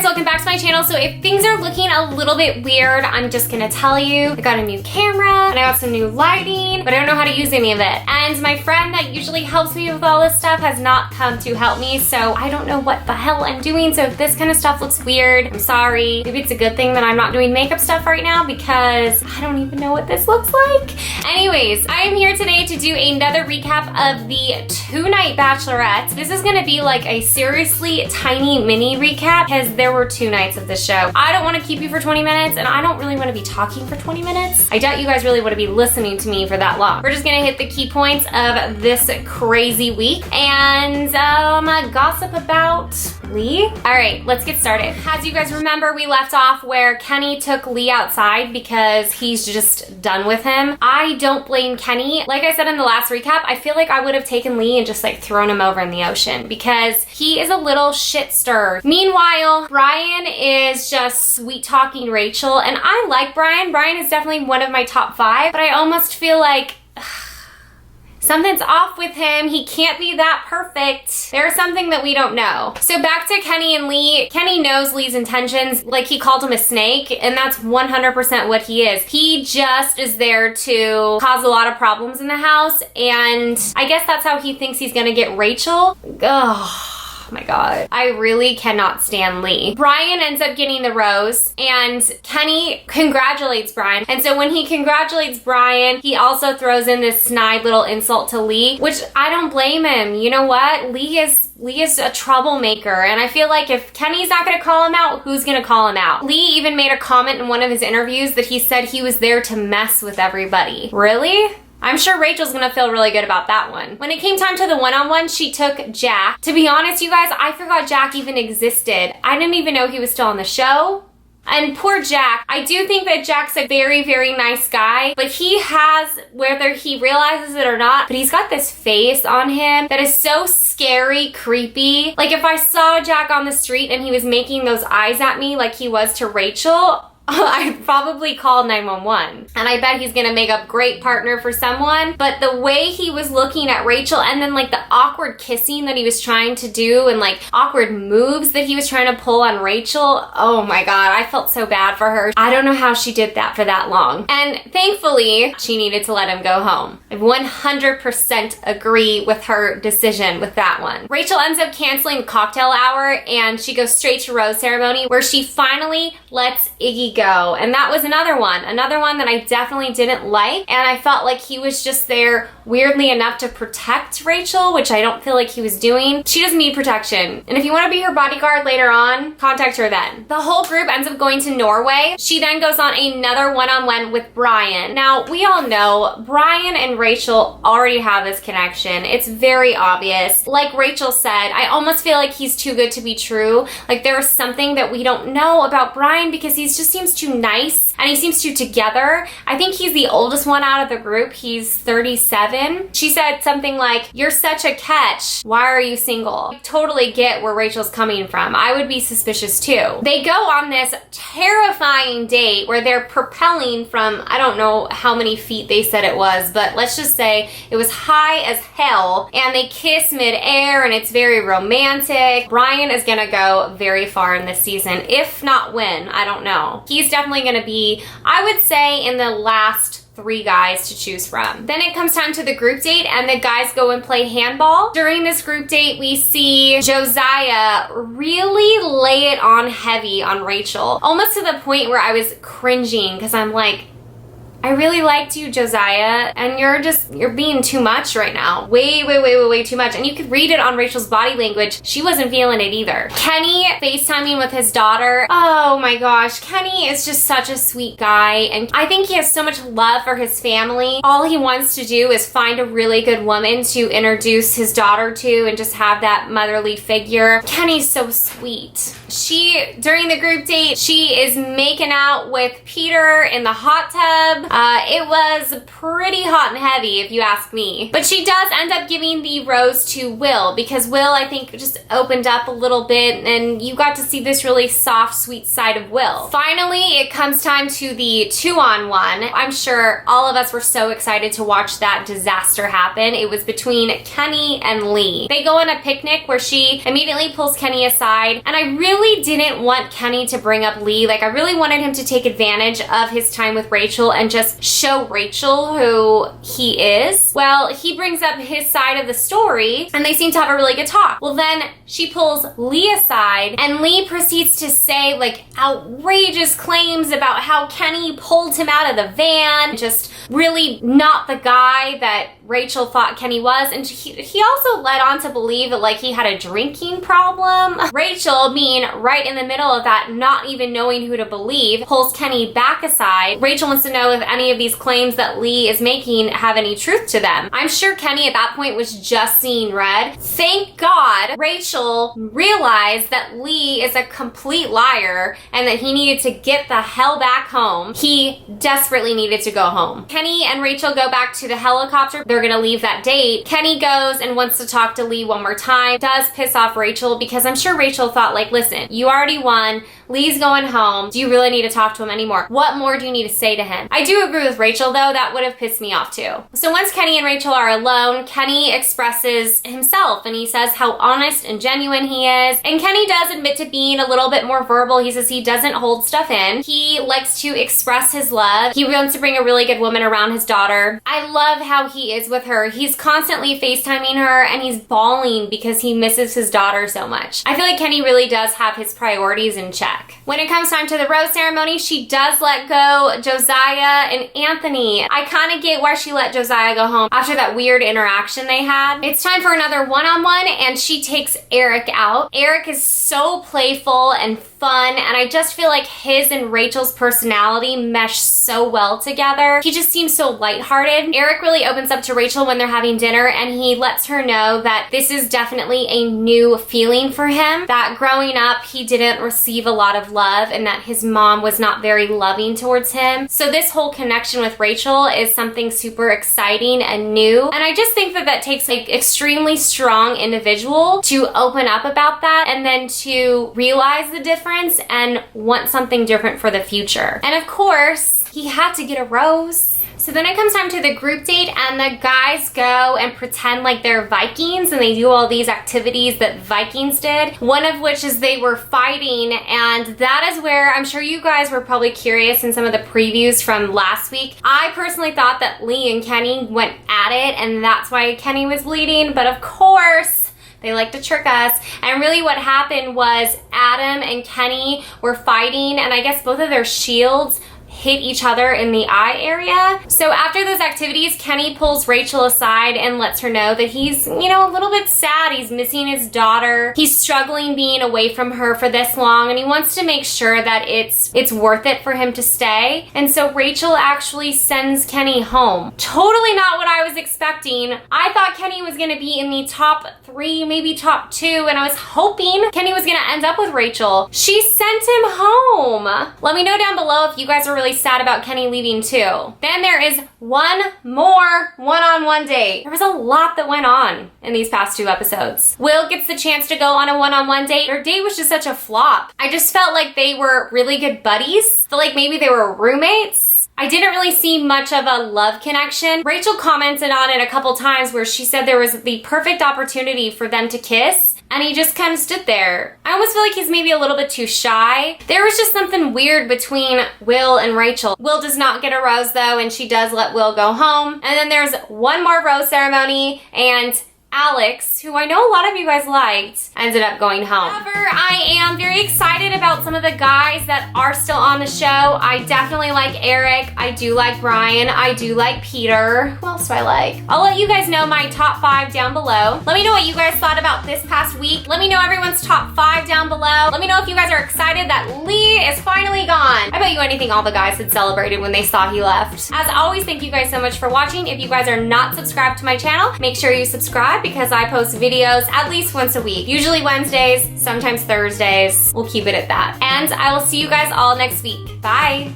guys, welcome back to my channel. So if things are looking a little bit weird, I'm just gonna tell you. I got a new camera and I got some new lighting, but I don't know how to use any of it. And my friend that usually helps me with all this stuff has not come to help me, so I don't know what the hell I'm doing. So if this kind of stuff looks weird, I'm sorry. Maybe it's a good thing that I'm not doing makeup stuff right now because I don't even know what this looks like. Anyways, I am here today to do another recap of the 2-night Bachelorette. This is gonna be like a seriously tiny mini recap because there were 2 nights of this show. I don't want to keep you for 20 minutes and I don't really want to be talking for 20 minutes. I doubt you guys really want to be listening to me for that long. We're just gonna hit the key points of this crazy week and gossip about Lee. All right, let's get started. As you guys remember, we left off where Kenny took Lee outside because he's just done with him. I don't blame Kenny. Like I said in the last recap, I feel like I would have taken Lee and just like thrown him over in the ocean because he is a little shit stirrer. Meanwhile, Bryan is just sweet talking Rachel, and I like Bryan. Bryan is definitely one of my top 5, but I almost feel like something's off with him. He can't be that perfect. There's something that we don't know. So back to Kenny and Lee. Kenny knows Lee's intentions. Like, he called him a snake, and that's 100% what he is. He just is there to cause a lot of problems in the house, and I guess that's how he thinks he's gonna get Rachel. Ugh. Oh my god. I really cannot stand Lee. Bryan ends up getting the rose and Kenny congratulates Bryan. And so when he congratulates Bryan, he also throws in this snide little insult to Lee, which I don't blame him. You know what? Lee is a troublemaker, and I feel like if Kenny's not gonna call him out, who's gonna call him out? Lee even made a comment in one of his interviews that he said he was there to mess with everybody. Really? I'm sure Rachel's gonna feel really good about that one. When it came time to the one-on-one, she took Jack. To be honest, you guys, I forgot Jack even existed. I didn't even know he was still on the show. And poor Jack, I do think that Jack's a very, very nice guy, but he has, whether he realizes it or not, but he's got this face on him that is so scary, creepy. Like, if I saw Jack on the street and he was making those eyes at me like he was to Rachel, I'd probably call 911. And I bet he's gonna make a great partner for someone. But the way he was looking at Rachel, and then like the awkward kissing that he was trying to do, and like awkward moves that he was trying to pull on Rachel, oh my god, I felt so bad for her. I don't know how she did that for that long. And thankfully, she needed to let him go home. I 100% agree with her decision with that one. Rachel ends up canceling cocktail hour and she goes straight to rose ceremony, where she finally lets Iggy go. And that was another one that I definitely didn't like, and I felt like he was just there weirdly enough to protect Rachel, which I don't feel like he was doing. She doesn't need protection, and if you want to be her bodyguard later on, contact her then. The whole group ends up going to Norway. She then goes on another one-on-one with Bryan. Now, we all know Bryan and Rachel already have this connection. It's very obvious. Like Rachel said, I almost feel like he's too good to be true. Like, there is something that we don't know about Bryan because he just seems too nice and he seems too together. I think he's the oldest one out of the group. He's 37. She said something like, "You're such a catch. Why are you single?" I totally get where Rachel's coming from. I would be suspicious too. They go on this terrifying date where they're propelling from, I don't know how many feet they said it was, but let's just say it was high as hell, and they kiss mid-air and it's very romantic. Bryan is gonna go very far in this season, if not win, I don't know. He's definitely gonna be, I would say, in the last 3 guys to choose from. Then it comes time to the group date and the guys go and play handball. During this group date, we see Josiah really lay it on heavy on Rachel, almost to the point where I was cringing because I'm like, I really liked you, Josiah, and you're being too much right now. Way too much. And you could read it on Rachel's body language. She wasn't feeling it either. Kenny FaceTiming with his daughter. Oh my gosh, Kenny is just such a sweet guy, and I think he has so much love for his family. All he wants to do is find a really good woman to introduce his daughter to and just have that motherly figure. Kenny's so sweet. During the group date, she is making out with Peter in the hot tub. It was pretty hot and heavy, if you ask me. But she does end up giving the rose to Will, because Will, I think, just opened up a little bit, and you got to see this really soft, sweet side of Will. Finally, it comes time to the 2-on-1. I'm sure all of us were so excited to watch that disaster happen. It was between Kenny and Lee. They go on a picnic where she immediately pulls Kenny aside, and I really didn't want Kenny to bring up Lee. Like, I really wanted him to take advantage of his time with Rachel and just show Rachel who he is. Well, he brings up his side of the story, and they seem to have a really good talk. Well, then she pulls Lee aside, and Lee proceeds to say like outrageous claims about how Kenny pulled him out of the van, just really not the guy that Rachel thought Kenny was. And he also led on to believe that like he had a drinking problem. Rachel, being right in the middle of that, not even knowing who to believe, pulls Kenny back aside. Rachel wants to know if any of these claims that Lee is making have any truth to them. I'm sure Kenny at that point was just seeing red. Thank God Rachel realized that Lee is a complete liar and that he needed to get the hell back home. He desperately needed to go home. Kenny and Rachel go back to the helicopter. They're gonna leave that date. Kenny goes and wants to talk to Lee one more time. Does piss off Rachel, because I'm sure Rachel thought like, listen, you already won. Lee's going home. Do you really need to talk to him anymore? What more do you need to say to him? I do agree with Rachel though, that would have pissed me off too. So once Kenny and Rachel are alone, Kenny expresses himself and he says how honest and genuine he is. And Kenny does admit to being a little bit more verbal. He says he doesn't hold stuff in. He likes to express his love. He wants to bring a really good woman around his daughter. I love how he is with her. He's constantly FaceTiming her and he's bawling because he misses his daughter so much. I feel like Kenny really does have his priorities in check. When it comes time to the rose ceremony, she does let go Josiah and Anthony. I kind of get why she let Josiah go home after that weird interaction they had. It's time for another one-on-one, and she takes Eric out. Eric is so playful and fun, and I just feel like his and Rachel's personality mesh so well together. He just seems so lighthearted. Eric really opens up to Rachel when they're having dinner, and he lets her know that this is definitely a new feeling for him, that growing up he didn't receive a lot of love and that his mom was not very loving towards him. So this whole connection with Rachel is something super exciting and new, and I just think that that takes an extremely strong individual to open up about that and then to realize the difference and want something different for the future. And of course, he had to get a rose. So then it comes time to the group date, and the guys go and pretend like they're Vikings and they do all these activities that Vikings did. One of which is they were fighting, and that is where I'm sure you guys were probably curious in some of the previews from last week. I personally thought that Lee and Kenny went at it and that's why Kenny was bleeding, but of course, they like to trick us. And really what happened was Adam and Kenny were fighting, and I guess both of their shields hit each other in the eye area. So after those activities, Kenny pulls Rachel aside and lets her know that he's, you know, a little bit sad. He's missing his daughter. He's struggling being away from her for this long, and he wants to make sure that it's worth it for him to stay. And so Rachel actually sends Kenny home. Totally not what I was expecting. I thought Kenny was gonna be in the top 3, maybe top 2, and I was hoping Kenny was gonna end up with Rachel. She sent him home. Let me know down below if you guys are really sad about Kenny leaving too. Then there is one more one-on-one date. There was a lot that went on in these past 2 episodes. Will gets the chance to go on a one-on-one date. Their date was just such a flop. I just felt like they were really good buddies. Felt like maybe they were roommates. I didn't really see much of a love connection. Rachel commented on it a couple times where she said there was the perfect opportunity for them to kiss, and he just kind of stood there. I almost feel like he's maybe a little bit too shy. There was just something weird between Will and Rachel. Will does not get a rose though, and she does let Will go home. And then there's one more rose ceremony, and Alex, who I know a lot of you guys liked, ended up going home. However, I am very excited about some of the guys that are still on the show. I definitely like Eric. I do like Bryan. I do like Peter. Who else do I like? I'll let you guys know my top 5 down below. Let me know what you guys thought about this past week. Let me know everyone's top 5 down below. Let me know if you guys are excited that Lee is finally gone. I bet you anything all the guys had celebrated when they saw he left. As always, thank you guys so much for watching. If you guys are not subscribed to my channel, make sure you subscribe, because I post videos at least once a week. Usually Wednesdays, sometimes Thursdays. We'll keep it at that. And I will see you guys all next week. Bye.